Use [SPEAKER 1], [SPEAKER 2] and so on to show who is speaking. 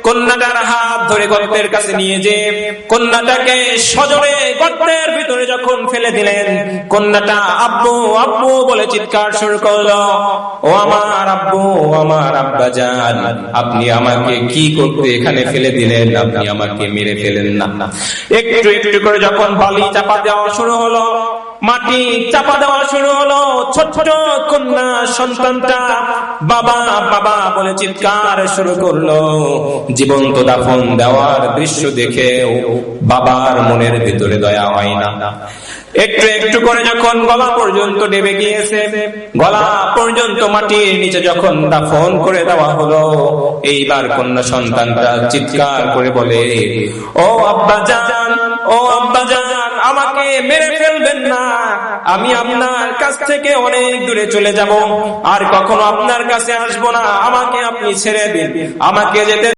[SPEAKER 1] কন্যাটার হাত ধরে গর্তের কাছে নিয়ে যে কন্যাটাকে সজোরে গর্তের ভিতরে যখন ফেলে দিলেন, কন্যাটা আব্বু আব্বু বলে চিৎকার শুরু করলো। ও আমার আব্বু, আমার আব্বাজান, আপনি আমাকে কি করতে এখানে ফেলে দিলেন? আপনি আমাকে মেরে ফেলেন না। একটু একটু করে যখন বালি চাপা দেওয়া শুরু হলো, মাটি চাপা দেওয়া শুরু হলো, ছোট ছোট কন্যা সন্তানটা বাবা বাবা বলে চিৎকার শুরু করলো। জীবন্ত দাফন দেওয়ার দৃশ্য দেখে বাবার মনের ভিতরে দয়া হয় না। একটু একটু করে যখন গলা পর্যন্ত ডেবে গিয়েছে, গলা পর্যন্ত মাটির নিচে যখন দাফন করে দেওয়া হলো, এইবার কন্যা সন্তানটা চিৎকার করে বলে, ও আব্বাজান, ও আব্বাজান, আমাকে মেরে ফেলবেন না। আমি আপনার কাছ থেকে অনেক দূরে চলে যাব, আর কখনো আপনার কাছে আসবো না। আমাকে আপনি ছেড়ে দিন, আমাকে যেতে